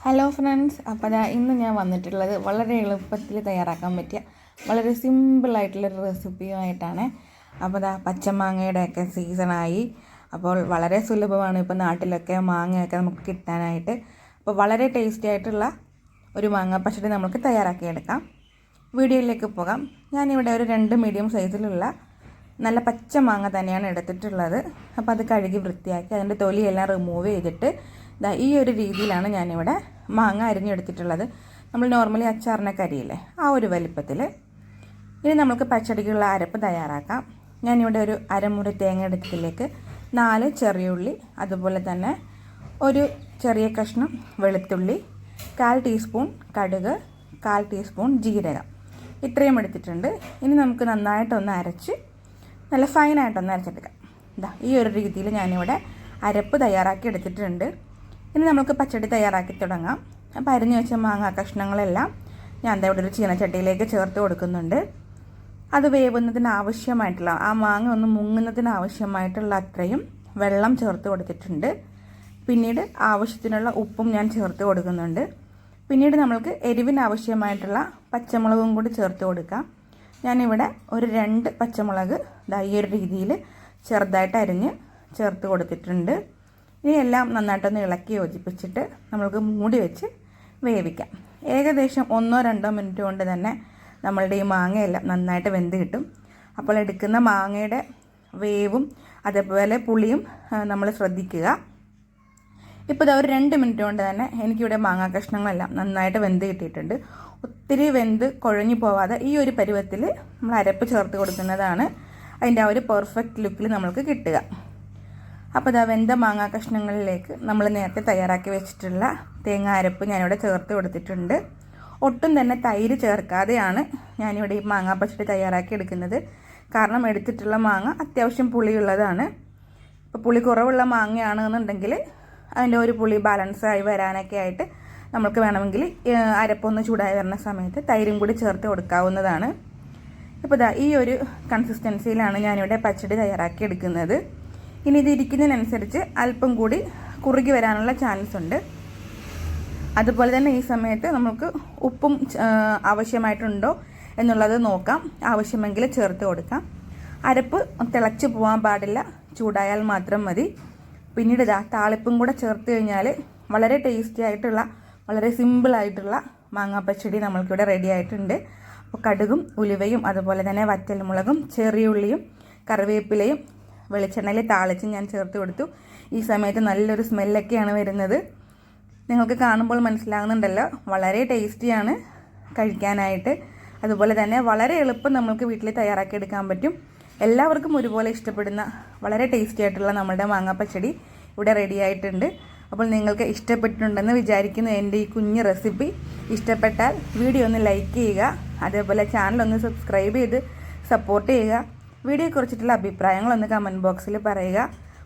Hello friends, അപ്പോൾ ഇന്ന് ഞാൻ വന്നിട്ടുള്ളത് വളരെ എളുപ്പത്തിൽ തയ്യാറാക്കാൻ പറ്റിയ വളരെ സിമ്പിളായിട്ടുള്ളൊരു റെസിപ്പിയുമായിട്ടാണ്. അപ്പോൾ പച്ചമാങ്ങയുടെയൊക്കെ സീസണായി. അപ്പോൾ വളരെ സുലഭമാണ് ഇപ്പോൾ നാട്ടിലൊക്കെ മാങ്ങയൊക്കെ നമുക്ക് കിട്ടാനായിട്ട്. അപ്പോൾ വളരെ ടേസ്റ്റി ആയിട്ടുള്ള ഒരു മാങ്ങ പച്ചടി നമുക്ക് തയ്യാറാക്കിയെടുക്കാം. വീഡിയോയിലേക്ക് പോകാം. ഞാനിവിടെ ഒരു 2 മീഡിയം സൈസിലുള്ള നല്ല പച്ച മാങ്ങ തന്നെയാണ് എടുത്തിട്ടുള്ളത്. അപ്പോൾ അത് കഴുകി വൃത്തിയാക്കി അതിൻ്റെ തൊലിയെല്ലാം റിമൂവ് ചെയ്തിട്ട് ഈ ഒരു രീതിയിലാണ് ഞാനിവിടെ മാങ്ങ അരിഞ്ഞെടുത്തിട്ടുള്ളത്. നമ്മൾ നോർമലി അച്ചാറിനൊക്കെ അരിയില്ലേ, ആ ഒരു വലിപ്പത്തിൽ. ഇനി നമുക്ക് പച്ചടിക്കുള്ള അരപ്പ് തയ്യാറാക്കാം. ഞാനിവിടെ ഒരു അരമുറി തേങ്ങ എടുത്തതിലേക്ക് 4 ചെറിയ ഉള്ളി, അതുപോലെ തന്നെ ഒരു ചെറിയ കഷ്ണം വെളുത്തുള്ളി, 1/4 ടീസ്പൂൺ കടുക്, 1/4 ടീസ്പൂൺ ജീരകം, ഇത്രയും എടുത്തിട്ടുണ്ട്. ഇനി നമുക്ക് നന്നായിട്ടൊന്ന് അരച്ച് നല്ല ഫൈനായിട്ടൊന്ന് അരച്ചെടുക്കാം. ഈ ഒരു രീതിയിൽ ഞാനിവിടെ അരപ്പ് തയ്യാറാക്കി എടുത്തിട്ടുണ്ട്. ഇനി നമുക്ക് പച്ചടി തയ്യാറാക്കി തുടങ്ങാം. അപ്പോൾ അരിഞ്ഞു വെച്ച മാങ്ങ കഷ്ണങ്ങളെല്ലാം ഞാൻ ഇവിടെ ഒരു ചീനച്ചട്ടിയിലേക്ക് ചേർത്ത് കൊടുക്കുന്നുണ്ട്. അത് വേവുന്നതിന് ആവശ്യമായിട്ടുള്ള, ആ മാങ്ങ ഒന്ന് മുങ്ങുന്നതിന് ആവശ്യമായിട്ടുള്ള അത്രയും വെള്ളം ചേർത്ത് കൊടുത്തിട്ടുണ്ട്. പിന്നീട് ആവശ്യത്തിനുള്ള ഉപ്പും ഞാൻ ചേർത്ത് കൊടുക്കുന്നുണ്ട്. പിന്നീട് നമ്മൾക്ക് എരിവിന് ആവശ്യമായിട്ടുള്ള പച്ചമുളകും കൂടി ചേർത്ത് കൊടുക്കാം. ഞാനിവിടെ ഒരു 2 പച്ചമുളക് ഈ ഒരു രീതിയിൽ ചെറുതായിട്ട് അരിഞ്ഞ് ചേർത്ത് കൊടുത്തിട്ടുണ്ട്. ഇനി എല്ലാം നന്നായിട്ടൊന്ന് ഇളക്കി യോജിപ്പിച്ചിട്ട് നമ്മൾക്ക് മൂടി വെച്ച് വേവിക്കാം. ഏകദേശം 1-2 മിനിറ്റ് കൊണ്ട് തന്നെ നമ്മളുടെ ഈ മാങ്ങയെല്ലാം നന്നായിട്ട് വെന്ത് കിട്ടും. അപ്പോൾ എടുക്കുന്ന മാങ്ങയുടെ വേവും അതേപോലെ പുളിയും നമ്മൾ ശ്രദ്ധിക്കുക. ഇപ്പോൾ ഒരു 2 മിനിറ്റ് കൊണ്ട് തന്നെ എനിക്കിവിടെ മാങ്ങാ കഷ്ണങ്ങളെല്ലാം നന്നായിട്ട് വെന്ത് കിട്ടിയിട്ടുണ്ട്. ഒത്തിരി വെന്ത് കുഴഞ്ഞു പോവാതെ ഈ ഒരു പരുവത്തിൽ നമ്മൾ അരപ്പ് ചേർത്ത് കൊടുക്കുന്നതാണ് അതിൻ്റെ ആ ഒരു പെർഫെക്റ്റ് ലുക്കിൽ നമ്മൾക്ക് കിട്ടുക. അപ്പോൾ വെന്ത മാങ്ങാ കഷ്ണങ്ങളിലേക്ക് നമ്മൾ നേരത്തെ തയ്യാറാക്കി വെച്ചിട്ടുള്ള തേങ്ങ അരപ്പ് ഞാനിവിടെ ചേർത്ത് കൊടുത്തിട്ടുണ്ട്. ഒട്ടും തന്നെ തൈര് ചേർക്കാതെയാണ് ഞാനിവിടെ ഈ മാങ്ങാ പച്ചടി തയ്യാറാക്കി എടുക്കുന്നത്. കാരണം എടുത്തിട്ടുള്ള മാങ്ങ അത്യാവശ്യം പുളിയുള്ളതാണ്. ഇപ്പോൾ പുളി കുറവുള്ള മാങ്ങയാണെന്നുണ്ടെങ്കിൽ അതിൻ്റെ ഒരു പുളി ബാലൻസായി വരാനൊക്കെ ആയിട്ട് നമുക്ക് വേണമെങ്കിൽ അരപ്പൊന്ന് ചൂടായി വരുന്ന സമയത്ത് തൈരും കൂടി ചേർത്ത് കൊടുക്കാവുന്നതാണ്. ഇപ്പോൾ ഈ ഒരു കൺസിസ്റ്റൻസിയിലാണ് ഞാനിവിടെ പച്ചടി തയ്യാറാക്കി എടുക്കുന്നത്. ഇനി ഇത് ഇരിക്കുന്നതിനനുസരിച്ച് അല്പം കൂടി കുറുകി വരാനുള്ള ചാൻസ് ഉണ്ട്. അതുപോലെ തന്നെ ഈ സമയത്ത് നമുക്ക് ഉപ്പും ആവശ്യമായിട്ടുണ്ടോ എന്നുള്ളത് നോക്കാം. ആവശ്യമെങ്കിൽ ചേർത്ത് കൊടുക്കാം. അരപ്പ് തിളച്ച് പോകാൻ പാടില്ല, ചൂടായാൽ മാത്രം മതി. പിന്നീട് താളിപ്പും കൂടെ ചേർത്ത് കഴിഞ്ഞാൽ വളരെ ടേസ്റ്റി ആയിട്ടുള്ള വളരെ സിമ്പിളായിട്ടുള്ള മാങ്ങാ പച്ചടി നമ്മൾക്കിവിടെ റെഡി ആയിട്ടുണ്ട്. അപ്പോൾ കടുകും ഉലുവയും അതുപോലെ തന്നെ വറ്റൽമുളകും ചെറിയ ഉള്ളിയും കറിവേപ്പിലയും വെളിച്ചെണ്ണയിൽ താളിച്ച് ഞാൻ ചേർത്ത് കൊടുത്തു. ഈ സമയത്ത് നല്ലൊരു സ്മെല്ലൊക്കെയാണ് വരുന്നത്. നിങ്ങൾക്ക് കാണുമ്പോൾ മനസ്സിലാകുന്നുണ്ടല്ലോ, വളരെ ടേസ്റ്റിയാണ് കഴിക്കാനായിട്ട്. അതുപോലെ തന്നെ വളരെ എളുപ്പം നമുക്ക് വീട്ടിൽ തയ്യാറാക്കി എടുക്കാൻ പറ്റും. എല്ലാവർക്കും ഒരുപോലെ ഇഷ്ടപ്പെടുന്ന വളരെ ടേസ്റ്റി ആയിട്ടുള്ള നമ്മുടെ മാങ്ങാ പച്ചടി ഇവിടെ റെഡി ആയിട്ടുണ്ട്. അപ്പോൾ നിങ്ങൾക്ക് ഇഷ്ടപ്പെട്ടിട്ടുണ്ടെന്ന് വിചാരിക്കുന്നു എൻ്റെ ഈ കുഞ്ഞ് റെസിപ്പി. ഇഷ്ടപ്പെട്ടാൽ വീഡിയോ ഒന്ന് ലൈക്ക് ചെയ്യുക, അതേപോലെ ചാനൽ ഒന്ന് സബ്സ്ക്രൈബ് ചെയ്ത് സപ്പോർട്ട് ചെയ്യുക. വീഡിയോയെക്കുറിച്ചിട്ടുള്ള അഭിപ്രായങ്ങളൊന്ന് കമൻറ്റ് ബോക്സിൽ പറയുക.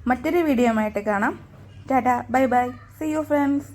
മറ്റൊരു വീഡിയോ ആയിട്ട് കാണാം. Tata, bye bye, see you friends.